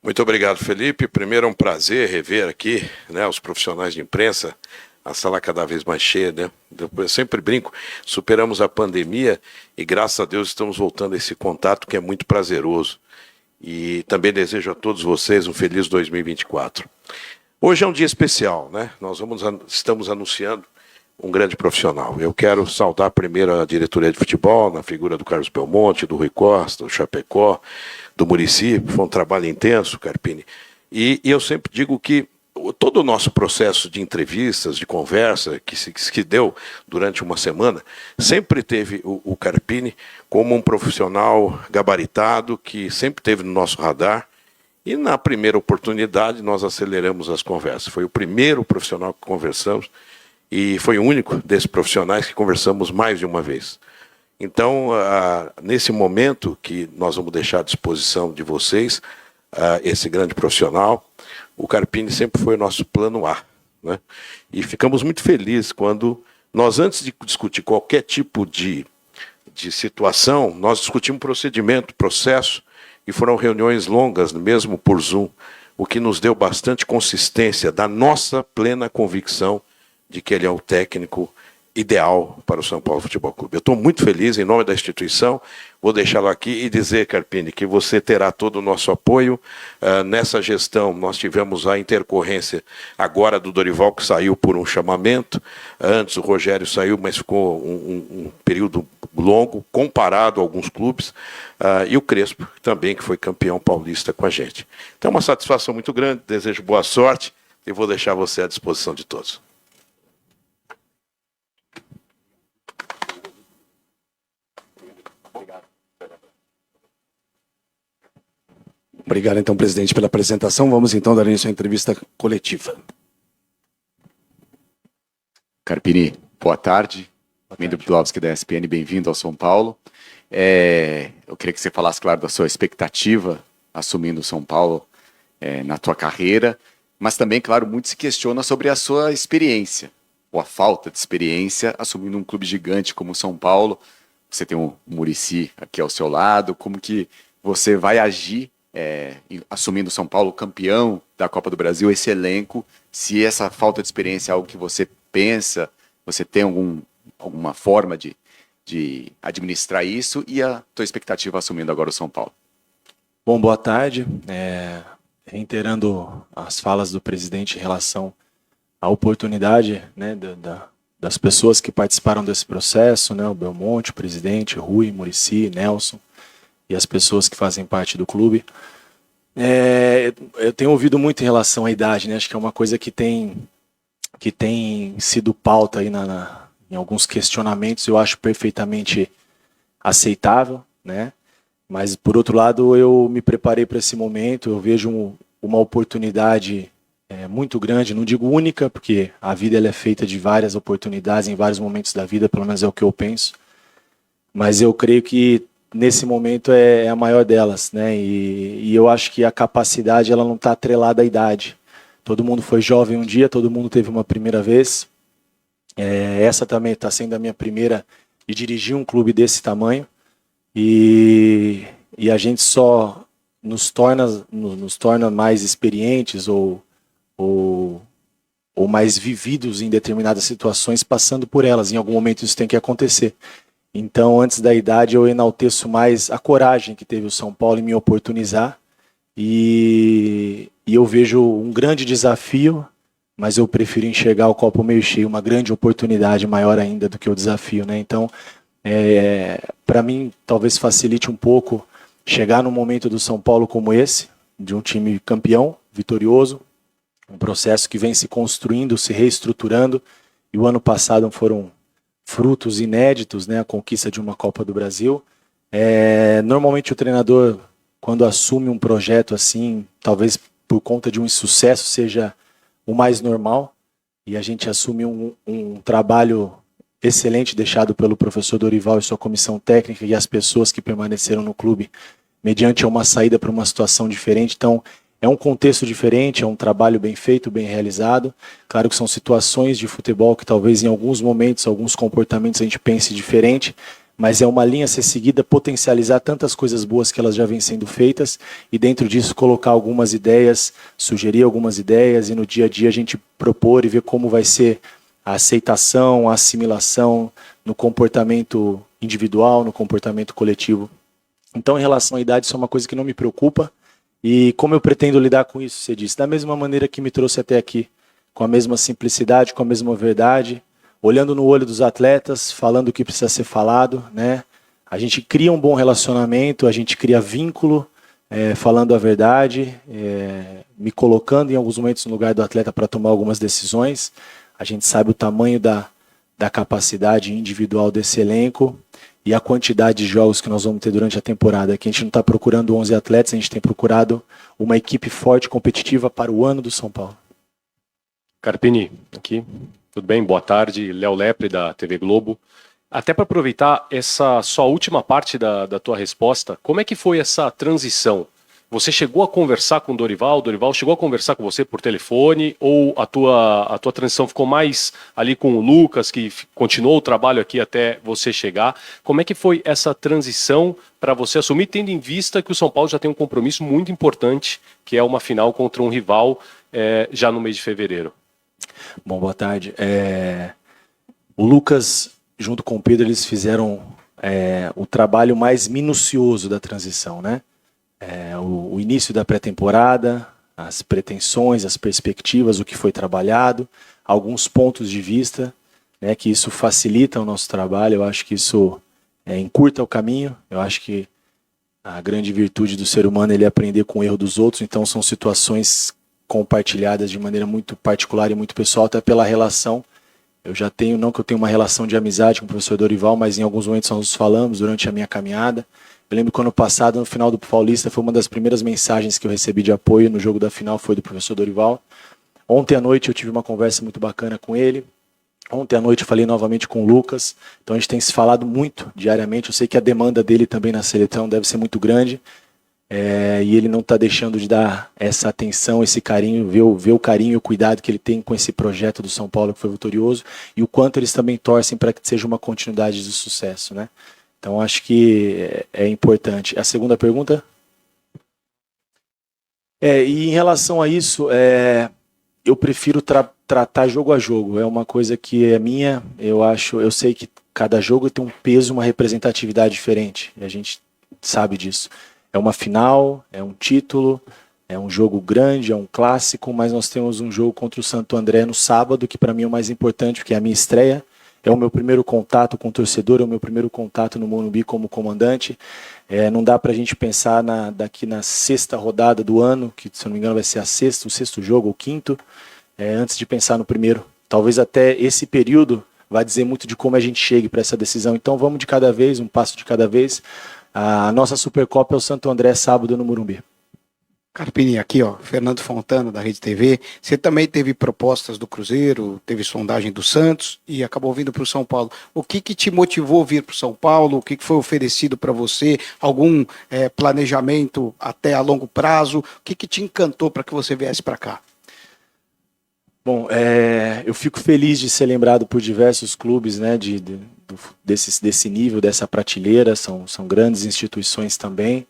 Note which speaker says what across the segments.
Speaker 1: Muito obrigado, Felipe. Primeiro é um prazer rever aqui, né, os profissionais de imprensa, a sala cada vez mais cheia, né? Eu sempre brinco, superamos a pandemia e graças a Deus estamos voltando a esse contato que é muito prazeroso. E também desejo a todos vocês um feliz 2024. Hoje é um dia especial, né? Estamos anunciando um grande profissional. Eu quero saudar primeiro a diretoria de futebol, na figura do Carlos Belmonte, do Rui Costa, do Chapecó, do Muricy. Foi um trabalho intenso, Carpini. E eu sempre digo que todo o nosso processo de entrevistas, de conversa, que deu durante uma semana, sempre teve o Carpini como um profissional gabaritado, que sempre teve no nosso radar. E na primeira oportunidade nós aceleramos as conversas. Foi o primeiro profissional que conversamos e foi o único desses profissionais que conversamos mais de uma vez. Então, nesse momento que nós vamos deixar à disposição de vocês, esse grande profissional, o Carpini sempre foi o nosso plano A, né? E ficamos muito felizes quando nós, antes de discutir qualquer tipo de situação, nós discutimos procedimento, processo, e foram reuniões longas, mesmo por Zoom, o que nos deu bastante consistência da nossa plena convicção de que ele é o técnico ideal para o São Paulo Futebol Clube. Eu estou muito feliz, em nome da instituição, vou deixá-lo aqui e dizer, Carpini, que você terá todo o nosso apoio. Nessa gestão, nós tivemos a intercorrência agora do Dorival, que saiu por um chamamento. Antes o Rogério saiu, mas ficou um período longo, comparado a alguns clubes. E o Crespo, também, que foi campeão paulista com a gente. Então, é uma satisfação muito grande, desejo boa sorte e vou deixar você à disposição de todos.
Speaker 2: Obrigado, então, presidente, pela apresentação. Vamos, então, dar início à entrevista coletiva.
Speaker 3: Carpini, boa tarde. Mendo Pudlowski, da ESPN, bem-vindo ao São Paulo. Eu queria que você falasse, claro, da sua expectativa assumindo o São Paulo na tua carreira, mas também, claro, muito se questiona sobre a sua experiência, ou a falta de experiência, assumindo um clube gigante como o São Paulo. Você tem o Muricy aqui ao seu lado, como que você vai agir assumindo o São Paulo campeão da Copa do Brasil, esse elenco, se essa falta de experiência é algo que você pensa, você tem alguma forma de administrar isso, e a tua expectativa assumindo agora o São Paulo?
Speaker 4: Bom, boa tarde. Reiterando as falas do presidente em relação à oportunidade, né, das pessoas que participaram desse processo, né, o Belmonte, o presidente, Rui, Muricy, Nelson, e as pessoas que fazem parte do clube. Eu tenho ouvido muito em relação à idade, né? Acho que é uma coisa que tem sido pauta aí em alguns questionamentos. Eu acho perfeitamente aceitável, né? Mas, por outro lado, eu me preparei para esse momento. Eu vejo uma oportunidade muito grande, não digo única, porque a vida ela é feita de várias oportunidades em vários momentos da vida, pelo menos é o que eu penso. Mas eu creio que nesse momento é a maior delas, né? E eu acho que a capacidade ela não está atrelada à idade. Todo mundo foi jovem um dia, todo mundo teve uma primeira vez. Essa também está sendo a minha primeira de dirigir um clube desse tamanho. E a gente só nos torna mais experientes ou mais vividos em determinadas situações, passando por elas. Em algum momento isso tem que acontecer. Então, antes da idade, eu enalteço mais a coragem que teve o São Paulo em me oportunizar. E eu vejo um grande desafio, mas eu prefiro enxergar o copo meio cheio, uma grande oportunidade maior ainda do que o desafio, né? Então, para mim, talvez facilite um pouco chegar num momento do São Paulo como esse, de um time campeão, vitorioso, um processo que vem se construindo, se reestruturando, e o ano passado foram frutos inéditos, né, a conquista de uma Copa do Brasil. Normalmente o treinador, quando assume um projeto assim, talvez por conta de um insucesso, seja o mais normal, e a gente assume um trabalho excelente deixado pelo professor Dorival e sua comissão técnica e as pessoas que permaneceram no clube mediante uma saída para uma situação diferente. Então, é um contexto diferente, é um trabalho bem feito, bem realizado. Claro que são situações de futebol que talvez em alguns momentos, alguns comportamentos a gente pense diferente, mas é uma linha a ser seguida, potencializar tantas coisas boas que elas já vêm sendo feitas e dentro disso colocar algumas ideias, sugerir algumas ideias e no dia a dia a gente propor e ver como vai ser a aceitação, a assimilação no comportamento individual, no comportamento coletivo. Então, em relação à idade, isso é uma coisa que não me preocupa. E como eu pretendo lidar com isso, você disse, da mesma maneira que me trouxe até aqui, com a mesma simplicidade, com a mesma verdade, olhando no olho dos atletas, falando o que precisa ser falado, né? A gente cria um bom relacionamento, a gente cria vínculo, falando a verdade, me colocando em alguns momentos no lugar do atleta para tomar algumas decisões. A gente sabe o tamanho da capacidade individual desse elenco e a quantidade de jogos que nós vamos ter durante a temporada. Aqui a gente não está procurando 11 atletas, a gente tem procurado uma equipe forte, competitiva para o ano do São Paulo.
Speaker 5: Carpini, aqui. Tudo bem? Boa tarde. Léo Lepre, da TV Globo. Até para aproveitar essa sua última parte da tua resposta, como é que foi essa transição? Você chegou a conversar com o Dorival chegou a conversar com você por telefone, ou a tua transição ficou mais ali com o Lucas, que continuou o trabalho aqui até você chegar? Como é que foi essa transição para você assumir, tendo em vista que o São Paulo já tem um compromisso muito importante, que é uma final contra um rival já no mês de fevereiro?
Speaker 4: Bom, boa tarde. O Lucas, junto com o Pedro, eles fizeram o trabalho mais minucioso da transição, né? O início da pré-temporada, as pretensões, as perspectivas, o que foi trabalhado, alguns pontos de vista, né, que isso facilita o nosso trabalho. Eu acho que isso encurta o caminho. Eu acho que a grande virtude do ser humano é ele aprender com o erro dos outros. Então são situações compartilhadas de maneira muito particular e muito pessoal, até pela relação. Eu já tenho, não que eu tenha uma relação de amizade com o professor Dorival, mas em alguns momentos nós nos falamos durante a minha caminhada. Eu lembro que ano passado, no final do Paulista, foi uma das primeiras mensagens que eu recebi de apoio no jogo da final, foi do professor Dorival. Ontem à noite eu tive uma conversa muito bacana com ele. Ontem à noite eu falei novamente com o Lucas. Então a gente tem se falado muito diariamente. Eu sei que a demanda dele também na seleção deve ser muito grande. E ele não está deixando de dar essa atenção, esse carinho, ver o carinho e o cuidado que ele tem com esse projeto do São Paulo que foi vitorioso e o quanto eles também torcem para que seja uma continuidade de sucesso, né? Então acho que é importante. A segunda pergunta? E em relação a isso, eu prefiro tratar jogo a jogo. É uma coisa que é minha. Eu sei que cada jogo tem um peso, uma representatividade diferente. E a gente sabe disso. É uma final, é um título, é um jogo grande, é um clássico, mas nós temos um jogo contra o Santo André no sábado, que para mim é o mais importante, porque é a minha estreia, é o meu primeiro contato com o torcedor, é o meu primeiro contato no Morumbi como comandante. Não dá para a gente pensar daqui na sexta rodada do ano, que se não me engano vai ser o sexto jogo, ou quinto, antes de pensar no primeiro. Talvez até esse período vai dizer muito de como a gente chegue para essa decisão. Então vamos de cada vez, um passo de cada vez. A nossa Supercopa é o Santo André, sábado no Morumbi.
Speaker 6: Carpini, aqui, ó, Fernando Fontana, da Rede TV. Você também teve propostas do Cruzeiro, teve sondagem do Santos e acabou vindo para o São Paulo. O que te motivou a vir para o São Paulo? O que foi oferecido para você? Algum planejamento até a longo prazo? O que te encantou para que você viesse para cá?
Speaker 4: Bom, eu fico feliz de ser lembrado por diversos clubes, né, desse nível, dessa prateleira. São grandes instituições também.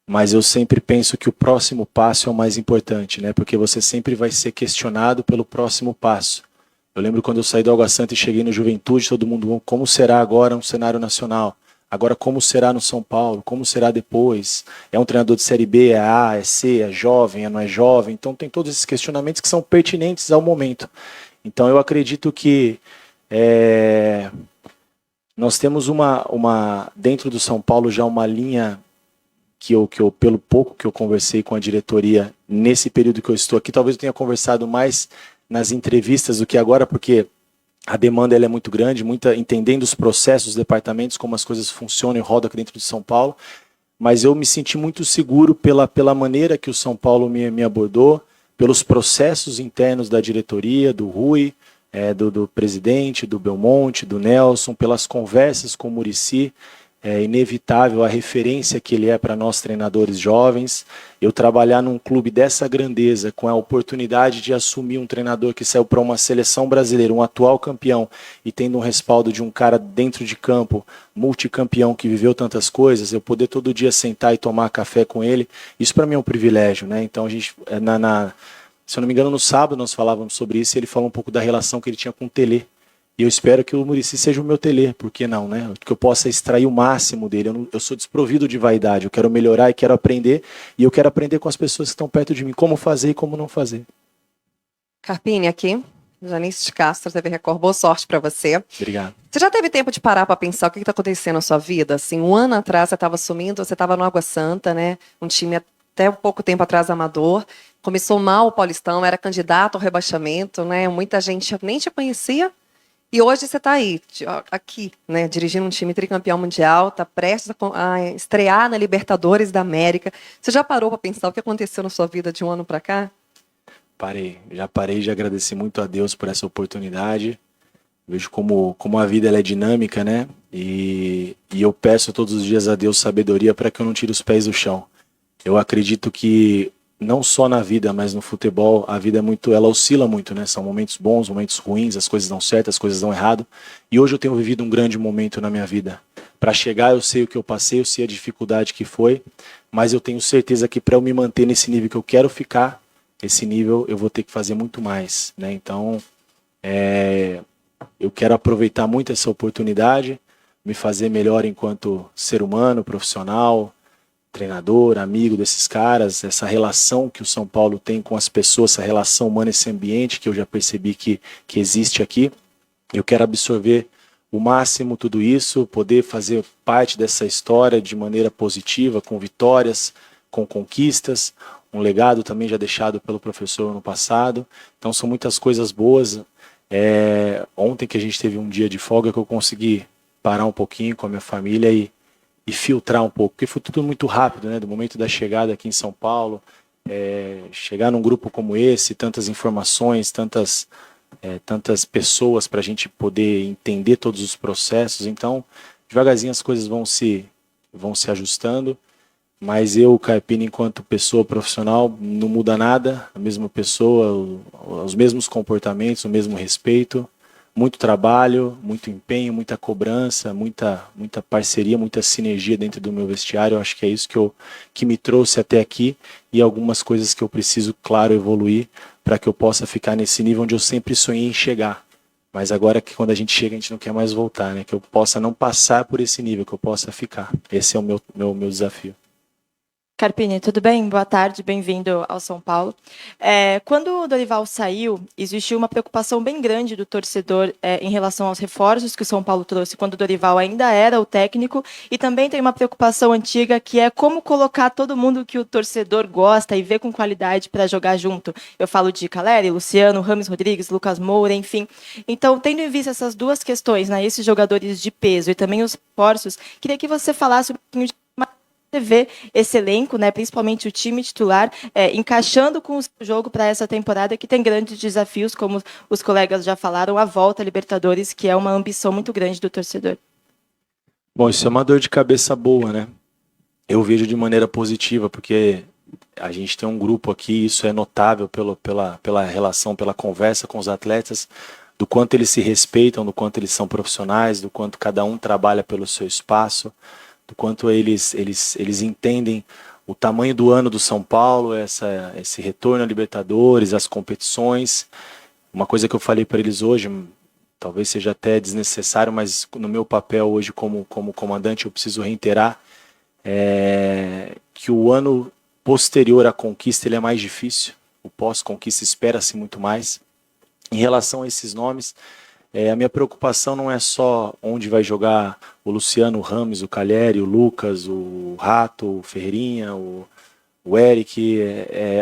Speaker 4: Mas eu sempre penso que o próximo passo é o mais importante, né? Porque você sempre vai ser questionado pelo próximo passo. Eu lembro quando eu saí do Água Santa e cheguei no Juventude, todo mundo, como será agora um cenário nacional? Agora como será no São Paulo? Como será depois? É um treinador de Série B, é A, é C, é jovem, não é jovem? Então tem todos esses questionamentos que são pertinentes ao momento. Então eu acredito que nós temos dentro do São Paulo já uma linha que eu, pelo pouco que eu conversei com a diretoria nesse período que eu estou aqui, talvez eu tenha conversado mais nas entrevistas do que agora, porque a demanda ela é muito grande, entendendo os processos, os departamentos, como as coisas funcionam e rodam aqui dentro de São Paulo, mas eu me senti muito seguro pela maneira que o São Paulo me abordou, pelos processos internos da diretoria, do Rui, do presidente, do Belmonte, do Nelson, pelas conversas com o Muricy. é inevitável a referência que ele é para nós treinadores jovens. Eu trabalhar num clube dessa grandeza, com a oportunidade de assumir um treinador que saiu para uma seleção brasileira, um atual campeão, e tendo um respaldo de um cara dentro de campo, multicampeão, que viveu tantas coisas, eu poder todo dia sentar e tomar café com ele, isso para mim é um privilégio, né? Então a gente, se eu não me engano, no sábado nós falávamos sobre isso, e ele falou um pouco da relação que ele tinha com o Tele. E eu espero que o Muricy seja o meu Tele, por que não, né? Que eu possa extrair o máximo dele. Eu sou desprovido de vaidade, eu quero melhorar e quero aprender, e eu quero aprender com as pessoas que estão perto de mim, como fazer e como não fazer.
Speaker 7: Carpini aqui, Janice de Castro, TV Record, boa sorte para você.
Speaker 4: Obrigado.
Speaker 7: Você já teve tempo de parar para pensar o que está acontecendo na sua vida? Assim, um ano atrás você estava assumindo, você estava no Água Santa, né? Um time até um pouco tempo atrás amador. Começou mal o Paulistão, era candidato ao rebaixamento, né? Muita gente nem te conhecia. E hoje você está aí, aqui, né, dirigindo um time tricampeão mundial, está prestes a estrear na Libertadores da América. Você já parou para pensar o que aconteceu na sua vida de um ano para cá?
Speaker 4: Já parei de agradecer muito a Deus por essa oportunidade. Vejo como a vida ela é dinâmica, né? E eu peço todos os dias a Deus sabedoria para que eu não tire os pés do chão. Eu acredito que não só na vida, mas no futebol, a vida ela oscila muito, né? São momentos bons, momentos ruins, as coisas dão certo, as coisas dão errado. E hoje eu tenho vivido um grande momento na minha vida. Para chegar, eu sei o que eu passei, eu sei a dificuldade que foi, mas eu tenho certeza que para eu me manter nesse nível que eu quero ficar, esse nível eu vou ter que fazer muito mais, né? Então, eu quero aproveitar muito essa oportunidade, me fazer melhor enquanto ser humano, profissional, treinador, amigo desses caras, essa relação que o São Paulo tem com as pessoas, essa relação humana, esse ambiente que eu já percebi que existe aqui. Eu quero absorver o máximo tudo isso, poder fazer parte dessa história de maneira positiva, com vitórias, com conquistas, um legado também já deixado pelo professor no passado. Então são muitas coisas boas. Ontem que a gente teve um dia de folga que eu consegui parar um pouquinho com a minha família e filtrar um pouco, porque foi tudo muito rápido, né? Do momento da chegada aqui em São Paulo, chegar num grupo como esse, tantas informações, tantas pessoas para a gente poder entender todos os processos. Então, devagarzinho as coisas vão se ajustando, mas eu, Carpini, enquanto pessoa profissional, não muda nada, a mesma pessoa, os mesmos comportamentos, o mesmo respeito, muito trabalho, muito empenho, muita cobrança, muita parceria, muita sinergia dentro do meu vestiário. Eu acho que é isso que me trouxe até aqui, e algumas coisas que eu preciso, claro, evoluir para que eu possa ficar nesse nível onde eu sempre sonhei em chegar. Mas agora que quando a gente chega, a gente não quer mais voltar, né? Que eu possa não passar por esse nível, que eu possa ficar. Esse é o meu desafio.
Speaker 8: Carpini, tudo bem? Boa tarde, bem-vindo ao São Paulo. Quando o Dorival saiu, existiu uma preocupação bem grande do torcedor em relação aos reforços que o São Paulo trouxe quando o Dorival ainda era o técnico, e também tem uma preocupação antiga que é como colocar todo mundo que o torcedor gosta e vê com qualidade para jogar junto. Eu falo de Caleri, Luciano, Rames Rodrigues, Lucas Moura, enfim. Então, tendo em vista essas duas questões, né, esses jogadores de peso e também os reforços, queria que você falasse um pouquinho de você vê esse elenco, né, principalmente o time titular, encaixando com o jogo para essa temporada, que tem grandes desafios, como os colegas já falaram, a volta à Libertadores, que é uma ambição muito grande do torcedor.
Speaker 4: Bom, isso é uma dor de cabeça boa, né? Eu vejo de maneira positiva, porque a gente tem um grupo aqui, isso é notável pela relação, pela conversa com os atletas, do quanto eles se respeitam, do quanto eles são profissionais, do quanto cada um trabalha pelo seu espaço, do quanto eles entendem o tamanho do ano do São Paulo, esse retorno à Libertadores, as competições. Uma coisa que eu falei para eles hoje, talvez seja até desnecessário, mas no meu papel hoje como comandante eu preciso reiterar, que o ano posterior à conquista ele é mais difícil, o pós-conquista espera-se muito mais. Em relação a esses nomes, a minha preocupação não é só onde vai jogar o Luciano, o Rames, o Caleri, o Lucas, o Rato, o Ferreirinha, o Eric,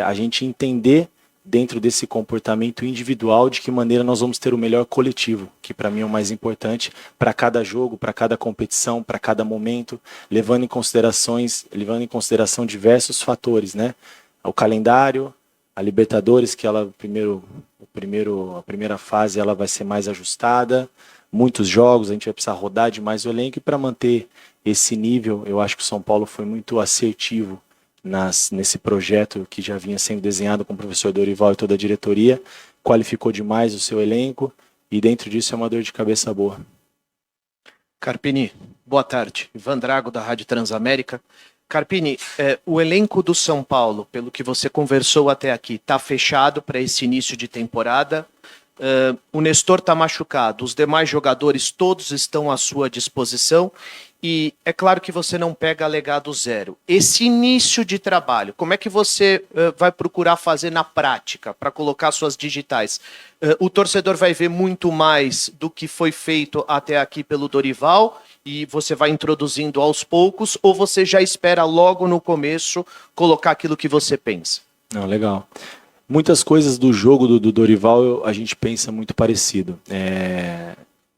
Speaker 4: a gente entender dentro desse comportamento individual de que maneira nós vamos ter o melhor coletivo, que para mim é o mais importante para cada jogo, para cada competição, para cada momento, levando em consideração diversos fatores, né? O calendário, a Libertadores, que ela a primeira fase ela vai ser mais ajustada, muitos jogos, a gente vai precisar rodar demais o elenco, e para manter esse nível, eu acho que o São Paulo foi muito assertivo nesse projeto que já vinha sendo desenhado com o professor Dorival e toda a diretoria, qualificou demais o seu elenco, e dentro disso é uma dor de cabeça boa.
Speaker 9: Carpini, boa tarde. Ivan Drago, da Rádio Transamérica. Carpini, o elenco do São Paulo, pelo que você conversou até aqui, está fechado para esse início de temporada. O Nestor está machucado, os demais jogadores todos estão à sua disposição, e é claro que você não pega legado zero. Esse início de trabalho, como é que você vai procurar fazer na prática para colocar suas digitais? O torcedor vai ver muito mais do que foi feito até aqui pelo Dorival e você vai introduzindo aos poucos, ou você já espera logo no começo colocar aquilo que você pensa?
Speaker 4: Não, legal. Muitas coisas do jogo do Dorival a gente pensa muito parecido.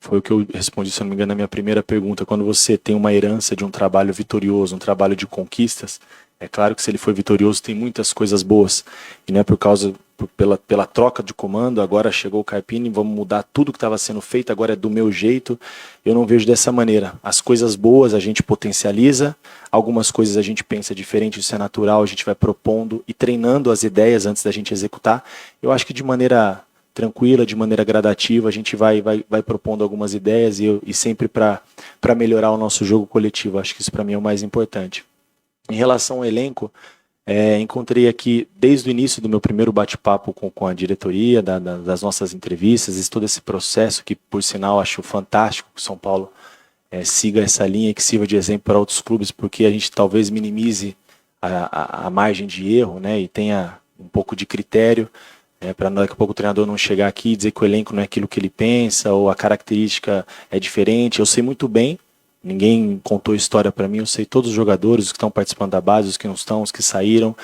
Speaker 4: Foi o que eu respondi, se não me engano, na minha primeira pergunta. Quando você tem uma herança de um trabalho vitorioso, um trabalho de conquistas, é claro que se ele foi vitorioso tem muitas coisas boas. E não é pela troca de comando, agora chegou o Carpini, vamos mudar tudo que estava sendo feito, agora é do meu jeito. Eu não vejo dessa maneira. As coisas boas a gente potencializa, algumas coisas a gente pensa diferente, isso é natural, a gente vai propondo e treinando as ideias antes da gente executar. Eu acho que de maneira tranquila, de maneira gradativa, a gente vai propondo algumas ideias e sempre para melhorar o nosso jogo coletivo. Acho que isso para mim é o mais importante. Em relação ao elenco, encontrei aqui, desde o início do meu primeiro bate-papo com a diretoria, das nossas entrevistas, todo esse processo que, por sinal, acho fantástico que o São Paulo siga essa linha e que sirva de exemplo para outros clubes, porque a gente talvez minimize a margem de erro, né, e tenha um pouco de critério, para daqui a pouco o treinador não chegar aqui e dizer que o elenco não é aquilo que ele pensa, ou a característica é diferente. Eu sei muito bem, ninguém contou história para mim, eu sei todos os jogadores, os que estão participando da base, os que não estão, os que saíram,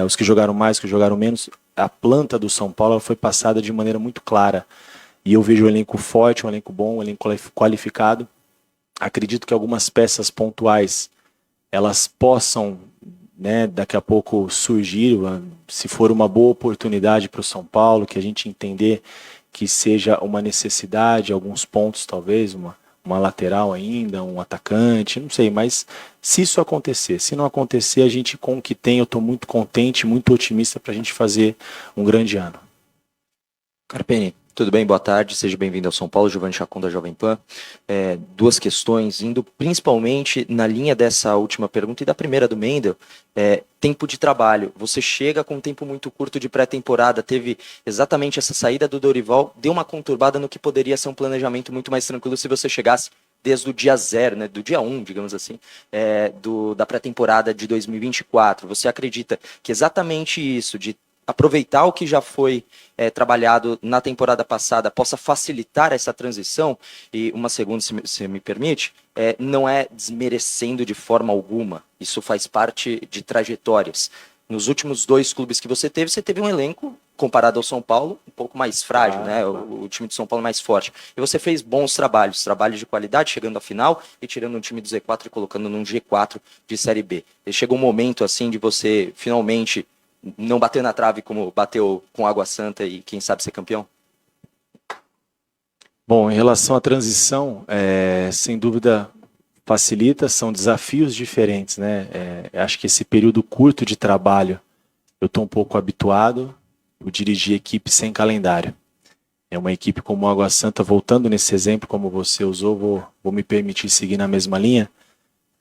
Speaker 4: os que jogaram mais, os que jogaram menos. A planta do São Paulo foi passada de maneira muito clara, e eu vejo um elenco forte, um elenco bom, um elenco qualificado. Acredito que algumas peças pontuais elas possam, né, daqui a pouco surgir, se for uma boa oportunidade para o São Paulo, que a gente entender que seja uma necessidade, alguns pontos talvez, uma lateral ainda, um atacante, não sei, mas se isso acontecer, se não acontecer, a gente com o que tem, eu estou muito contente, muito otimista para a gente fazer um grande ano.
Speaker 10: Carpini, tudo bem? Boa tarde, seja bem-vindo ao São Paulo, Giovanni Chacon da Jovem Pan. Duas questões, indo principalmente na linha dessa última pergunta e da primeira do Mendel, tempo de trabalho. Você chega com um tempo muito curto de pré-temporada, teve exatamente essa saída do Dorival, deu uma conturbada no que poderia ser um planejamento muito mais tranquilo se você chegasse desde o dia 0, né, do dia 1, digamos assim, da pré-temporada de 2024. Você acredita que exatamente isso, de aproveitar o que já foi trabalhado na temporada passada, possa facilitar essa transição? E uma segunda, se me permite, não é desmerecendo de forma alguma, isso faz parte de trajetórias. Nos últimos 2 clubes que você teve um elenco, comparado ao São Paulo, um pouco mais frágil, né? O time de São Paulo mais forte. E você fez bons trabalhos de qualidade, chegando à final e tirando um time do Z4 e colocando num G4 de Série B. E chega um momento assim de você finalmente não bater na trave como bateu com Água Santa e quem sabe ser campeão?
Speaker 4: Bom, em relação à transição, sem dúvida facilita, são desafios diferentes, né? Acho que esse período curto de trabalho, eu estou um pouco habituado, eu dirigi equipe sem calendário. É uma equipe como Água Santa, voltando nesse exemplo como você usou, vou me permitir seguir na mesma linha,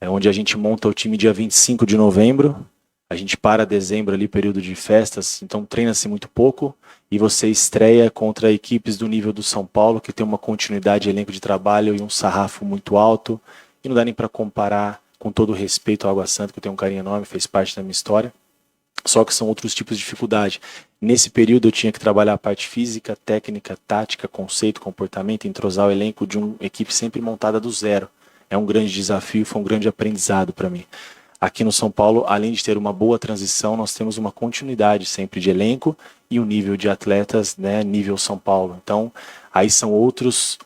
Speaker 4: onde a gente monta o time dia 25 de novembro, a gente para dezembro ali, período de festas, então treina-se muito pouco, e você estreia contra equipes do nível do São Paulo, que tem uma continuidade de elenco de trabalho e um sarrafo muito alto, e não dá nem para comparar, com todo o respeito ao Água Santa, que eu tenho um carinho enorme, fez parte da minha história, só que são outros tipos de dificuldade. Nesse período eu tinha que trabalhar a parte física, técnica, tática, conceito, comportamento, entrosar o elenco de uma equipe sempre montada do zero. É um grande desafio, foi um grande aprendizado para mim. Aqui no São Paulo, além de ter uma boa transição, nós temos uma continuidade sempre de elenco e um nível de atletas, né, nível São Paulo. Então, aí são outros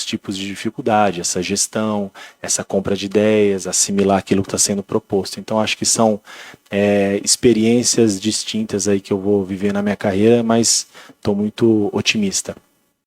Speaker 4: tipos de dificuldade, essa gestão, essa compra de ideias, assimilar aquilo que está sendo proposto. Então, acho que são experiências distintas aí que eu vou viver na minha carreira, mas estou muito otimista.